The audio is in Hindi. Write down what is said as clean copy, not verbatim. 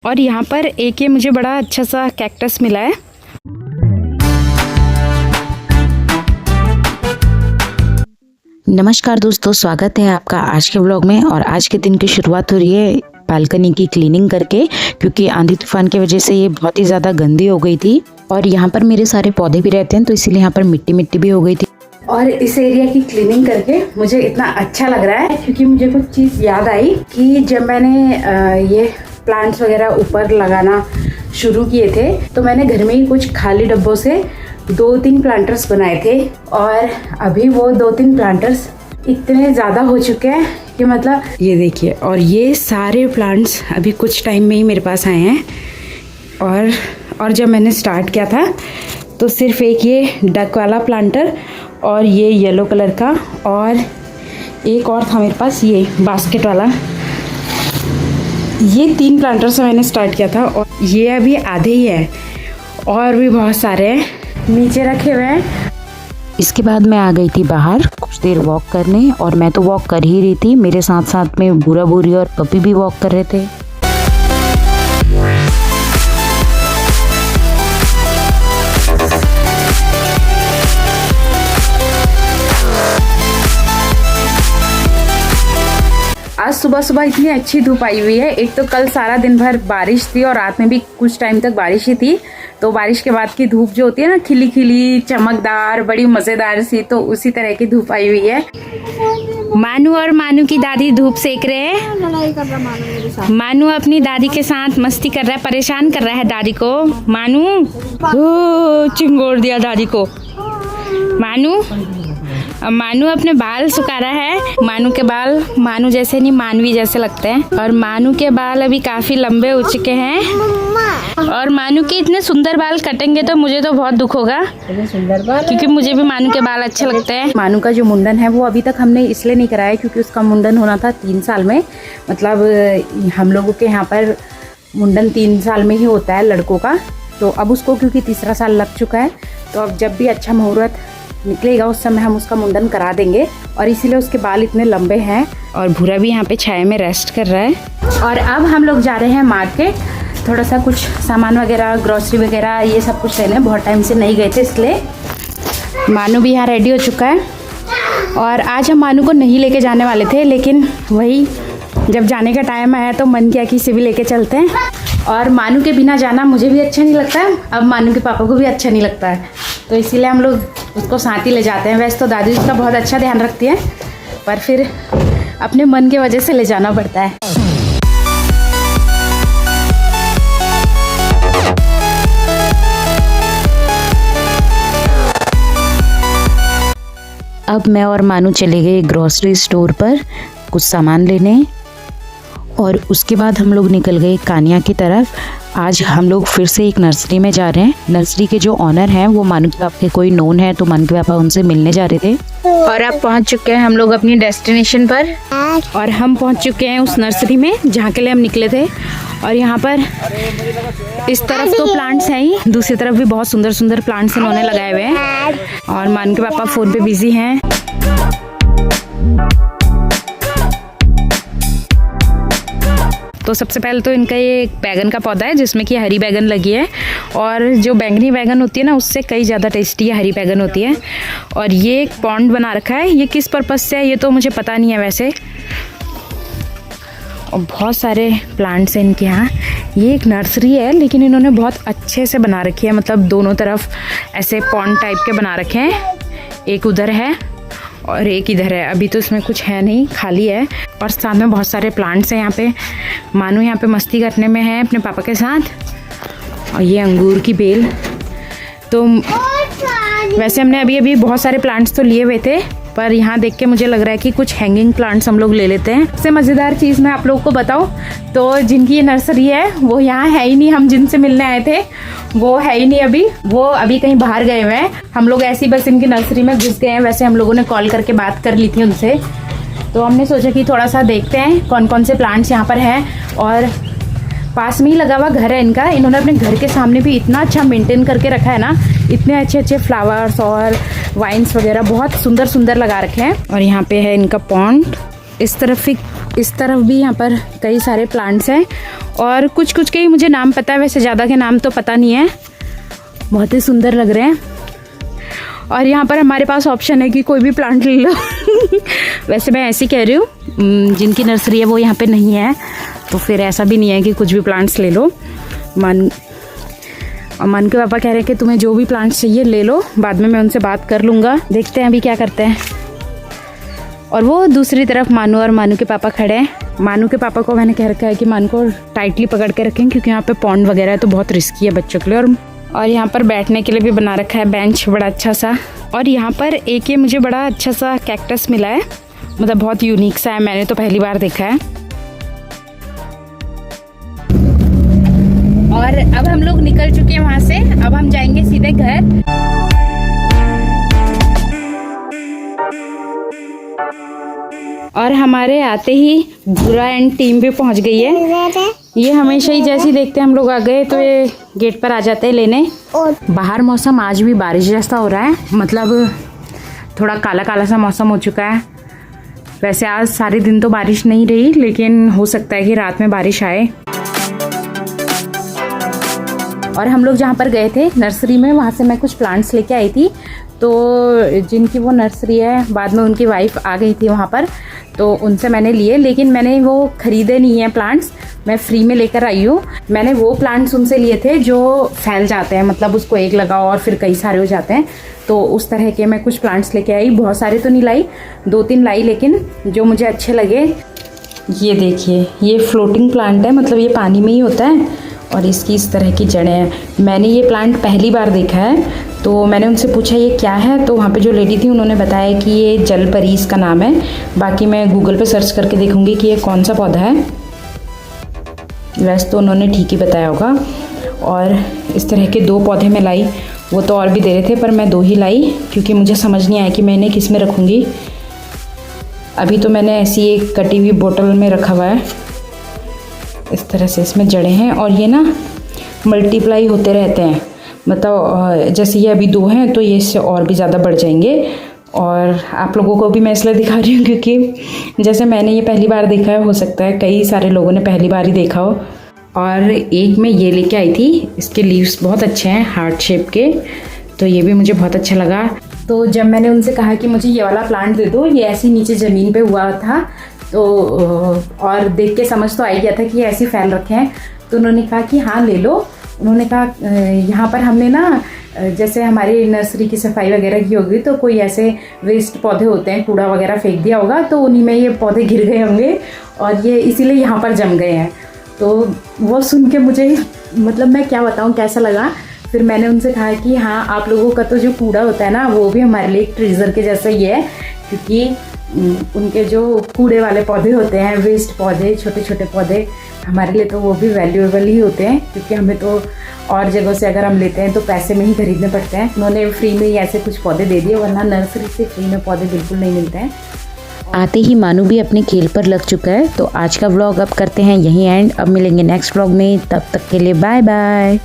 और यहाँ पर एक ये मुझे बड़ा अच्छा सा कैक्टस मिला है। नमस्कार दोस्तों, स्वागत है आपका आज के व्लॉग में। और आज के दिन की शुरुआत हो रही है बालकनी की क्लीनिंग करके, क्योंकि आंधी तूफान की वजह से ये बहुत ही ज़्यादा गंदी हो गई थी। और यहाँ पर मेरे सारे पौधे भी रहते हैं, तो इसीलिए यहाँ पर मिट्टी मिट्टी भी हो गई थी। और इस एरिया की क्लीनिंग करके मुझे इतना अच्छा लग रहा है, क्योंकि मुझे कुछ चीज़ याद आई कि जब मैंने ये प्लांट्स वगैरह ऊपर लगाना शुरू किए थे, तो मैंने घर में ही कुछ खाली डब्बों से 2-3 प्लांटर्स बनाए थे। और अभी वो 2-3 प्लांटर्स इतने ज़्यादा हो चुके हैं कि मतलब ये देखिए। और ये सारे प्लांट्स अभी कुछ टाइम में ही मेरे पास आए हैं। और जब मैंने स्टार्ट किया था तो सिर्फ एक ये डक वाला प्लांटर और ये येलो कलर का, और एक और था मेरे पास ये बास्केट वाला। ये 3 प्लांटर से मैंने स्टार्ट किया था, और ये अभी आधे ही है, और भी बहुत सारे हैं नीचे रखे हुए हैं। इसके बाद मैं आ गई थी बाहर कुछ देर वॉक करने, और मैं तो वॉक कर ही रही थी, मेरे साथ साथ में बूढ़ा बूढ़ी और पपी भी वॉक कर रहे थे। आज सुबह सुबह इतनी अच्छी धूप आई हुई है। एक तो कल सारा दिन भर बारिश थी और रात में भी कुछ टाइम तक बारिश ही थी, तो बारिश के बाद की धूप जो होती है ना, खिली खिली चमकदार, बड़ी मज़ेदार सी, तो उसी तरह की धूप आई हुई है। मानू और मानू की दादी धूप सेक रहे हैं। मानू अपनी दादी के साथ मस्ती कर रहा है, परेशान कर रहा है दादी को। मानू चिंगोड़ दिया दादी को। मानू अपने बाल सुखा रहा है। मानू के बाल मानू जैसे नहीं, मानवी जैसे लगते हैं। और मानू के बाल अभी काफी लंबे हो चुके हैं। और मानू के इतने सुंदर बाल कटेंगे तो मुझे तो बहुत दुख होगा, क्योंकि मुझे भी मानू के बाल अच्छे लगते हैं। मानू का जो मुंडन है वो अभी तक हमने इसलिए नहीं कराया क्योंकि उसका मुंडन होना था 3 साल में। मतलब हम लोगों के यहाँ पर मुंडन 3 साल में ही होता है लड़कों का। तो अब उसको क्योंकि तीसरा साल लग चुका है, तो अब जब भी अच्छा मुहूर्त निकलेगा उस समय हम उसका मुंडन करा देंगे, और इसीलिए उसके बाल इतने लंबे हैं। और भूरा भी यहाँ पे छाया में रेस्ट कर रहा है। और अब हम लोग जा रहे हैं मार्केट, थोड़ा सा कुछ सामान वगैरह, ग्रोसरी वगैरह, ये सब कुछ लेने। बहुत टाइम से नहीं गए थे इसलिए। मानू भी यहाँ रेडी हो चुका है। और आज हम मानू को नहीं लेके जाने वाले थे, लेकिन वही जब जाने का टाइम आया तो मन किया कि इसे भी लेके चलते हैं। और मानू के बिना जाना मुझे भी अच्छा नहीं लगता है, अब मानू के पापा को भी अच्छा नहीं लगता है, तो इसीलिए हम लोग उसको साथ ही ले जाते हैं। वैसे तो दादी उसका बहुत अच्छा ध्यान रखती है, पर फिर अपने मन की वजह से ले जाना पड़ता है। अब मैं और मानू चले गए ग्रोसरी स्टोर पर कुछ सामान लेने, और उसके बाद हम लोग निकल गए कानिया की तरफ। आज हम लोग फिर से एक नर्सरी में जा रहे हैं। नर्सरी के जो ऑनर हैं वो मानू के पापा के कोई नोन है, तो मानू के पापा उनसे मिलने जा रहे थे। और अब पहुंच चुके हैं हम लोग अपनी डेस्टिनेशन पर, और हम पहुंच चुके हैं उस नर्सरी में जहाँ के लिए हम निकले थे। और यहाँ पर इस तरफ तो प्लांट्स हैं ही, दूसरी तरफ भी बहुत सुंदर सुंदर प्लांट्स इन्होंने लगाए हुए हैं। और मानू के पापा फ़ोन पे बिजी हैं। तो सबसे पहले तो इनका ये बैगन का पौधा है जिसमें कि हरी बैगन लगी है, और जो बैंगनी बैगन होती है ना उससे कई ज़्यादा टेस्टी है हरी बैगन होती है। और ये एक पॉन्ड बना रखा है, ये किस पर्पज़ से है ये तो मुझे पता नहीं है वैसे। और बहुत सारे प्लांट्स हैं इनके यहाँ। ये एक नर्सरी है, लेकिन इन्होंने बहुत अच्छे से बना रखी है, मतलब दोनों तरफ ऐसे पॉन्ड टाइप के बना रखे हैं। एक उधर है और एक इधर है। अभी तो इसमें कुछ है नहीं, खाली है। और साथ में बहुत सारे प्लांट्स हैं यहाँ पे। मानू यहाँ पे मस्ती करने में है अपने पापा के साथ। और ये अंगूर की बेल। तो वैसे हमने अभी बहुत सारे प्लांट्स तो लिए हुए थे, पर यहाँ देख के मुझे लग रहा है कि कुछ हैंगिंग प्लांट्स हम लोग ले लेते हैं। सबसे मज़ेदार चीज़ मैं आप लोगों को बताऊँ तो जिनकी ये नर्सरी है वो यहाँ है ही नहीं। हम जिनसे मिलने आए थे वो है ही नहीं अभी, वो अभी कहीं बाहर गए हुए हैं। हम लोग ऐसे ही बस इनकी नर्सरी में घुस गए हैं। वैसे हम लोगों ने कॉल करके बात कर ली थी उनसे, तो हमने सोचा कि थोड़ा सा देखते हैं कौन कौन से प्लांट्स यहाँ पर हैं। और पास में ही लगा हुआ घर है इनका। इन्होंने अपने घर के सामने भी इतना अच्छा मेंटेन करके रखा है ना, इतने अच्छे अच्छे फ्लावर्स और वाइन्स वगैरह बहुत सुंदर सुंदर लगा रखे हैं। और यहाँ पे है इनका पॉन्ड। इस तरफ इस तरफ भी यहाँ पर कई सारे प्लांट्स हैं और कुछ कुछ के ही मुझे नाम पता है, वैसे ज़्यादा के नाम तो पता नहीं है। बहुत ही सुंदर लग रहे हैं और यहाँ पर हमारे पास ऑप्शन है कि कोई भी प्लांट ले लो। वैसे मैं ऐसे ही कह रही हूँ, जिनकी नर्सरी है वो यहाँ पे नहीं है तो फिर ऐसा भी नहीं है कि कुछ भी प्लांट्स ले लो। मानू के पापा कह रहे हैं कि तुम्हें जो भी प्लांट्स चाहिए ले लो, बाद में मैं उनसे बात कर लूँगा। देखते हैं अभी क्या करते हैं। और वो दूसरी तरफ मानू और मानू के पापा खड़े हैं। मानू के पापा को मैंने कह रखा है कि मानू को टाइटली पकड़ के रखें क्योंकि यहाँ पे पॉन्ड वगैरह है तो बहुत रिस्की है बच्चों के लिए। और यहाँ पर बैठने के लिए भी बना रखा है बेंच बड़ा अच्छा सा। और यहाँ पर एक ये मुझे बड़ा अच्छा सा कैक्टस मिला है, मतलब बहुत यूनिक सा है, मैंने तो पहली बार देखा है। और अब हम लोग निकल चुके हैं वहाँ से, अब हम जाएंगे सीधे घर। और हमारे आते ही भूरा एंड टीम भी पहुँच गई है। ये हमेशा ही जैसे ही देखते हैं हम लोग आ गए तो ये गेट पर आ जाते हैं लेने। बाहर मौसम आज भी बारिश जैसा हो रहा है, मतलब थोड़ा काला काला सा मौसम हो चुका है। वैसे आज सारे दिन तो बारिश नहीं रही, लेकिन हो सकता है कि रात में बारिश आए। और हम लोग जहाँ पर गए थे नर्सरी में, वहाँ से मैं कुछ प्लांट्स लेके आई थी। तो जिनकी वो नर्सरी है, बाद में उनकी वाइफ आ गई थी वहाँ पर, तो उनसे मैंने लिए, लेकिन मैंने वो ख़रीदे नहीं हैं प्लांट्स, मैं फ्री में लेकर आई हूँ। मैंने वो प्लांट्स उनसे लिए थे जो फैल जाते हैं, मतलब उसको एक लगाओ और फिर कई सारे हो जाते हैं, तो उस तरह के मैं कुछ प्लांट्स लेके आई। बहुत सारे तो नहीं लाई, 2-3 लाई, लेकिन जो मुझे अच्छे लगे। ये देखिए, ये फ्लोटिंग प्लांट है, मतलब ये पानी में ही होता है और इसकी इस तरह की जड़ें हैं। मैंने ये प्लांट पहली बार देखा है, तो मैंने उनसे पूछा ये क्या है, तो वहाँ पे जो लेडी थी उन्होंने बताया कि ये जलपरी इसका नाम है। बाकी मैं गूगल पे सर्च करके देखूँगी कि ये कौन सा पौधा है। वैसे तो उन्होंने ठीक ही बताया होगा। और इस तरह के 2 पौधे मैं लाई, वो तो और भी दे रहे थे पर मैं 2 ही लाई क्योंकि मुझे समझ नहीं आया कि मैं इन्हें किस में रखूँगी। अभी तो मैंने ऐसी एक कटी हुई बोतल में रखा हुआ है। इस तरह से इसमें जड़ें हैं और ये ना मल्टीप्लाई होते रहते हैं, मतलब जैसे ये अभी 2 हैं तो ये इससे और भी ज़्यादा बढ़ जाएंगे। और आप लोगों को भी मैं इसलिए दिखा रही हूँ क्योंकि जैसे मैंने ये पहली बार देखा है, हो सकता है कई सारे लोगों ने पहली बार ही देखा हो। और एक मैं ये लेके आई थी, इसके लीव्स बहुत अच्छे हैं हार्ट शेप के, तो ये भी मुझे बहुत अच्छा लगा। तो जब मैंने उनसे कहा कि मुझे ये वाला प्लांट दे दो, ये ऐसे नीचे ज़मीन पे हुआ था, तो और देख के समझ तो आ ही गया था कि ये ऐसे फैल रखे हैं, तो उन्होंने कहा कि हाँ ले लो। उन्होंने कहा यहाँ पर हमने ना जैसे हमारी नर्सरी की सफाई वगैरह की होगी तो कोई ऐसे वेस्ट पौधे होते हैं, कूड़ा वगैरह फेंक दिया होगा, तो उन्हीं में ये पौधे गिर गए होंगे और ये इसीलिए यहाँ पर जम गए हैं। तो वो सुन के मुझे, मतलब मैं क्या बताऊँ कैसा लगा। फिर मैंने उनसे कहा कि हाँ, आप लोगों का तो जो कूड़ा होता है ना, वो भी हमारे लिए एक ट्रेजर के जैसा ही है, क्योंकि उनके जो कूड़े वाले पौधे होते हैं, वेस्ट पौधे, छोटे छोटे पौधे, हमारे लिए तो वो भी वैल्यूएबल ही होते हैं, क्योंकि हमें तो और जगहों से अगर हम लेते हैं तो पैसे में ही खरीदने पड़ते हैं। उन्होंने फ्री में ही ऐसे कुछ पौधे दे दिए, वरना नर्सरी से फ्री में पौधे बिल्कुल नहीं मिलते हैं। आते ही मानू भी अपने खेल पर लग चुका है। तो आज का व्लॉग अब करते हैं यहीं एंड। अब मिलेंगे नेक्स्ट व्लॉग में, तब तक के लिए बाय बाय।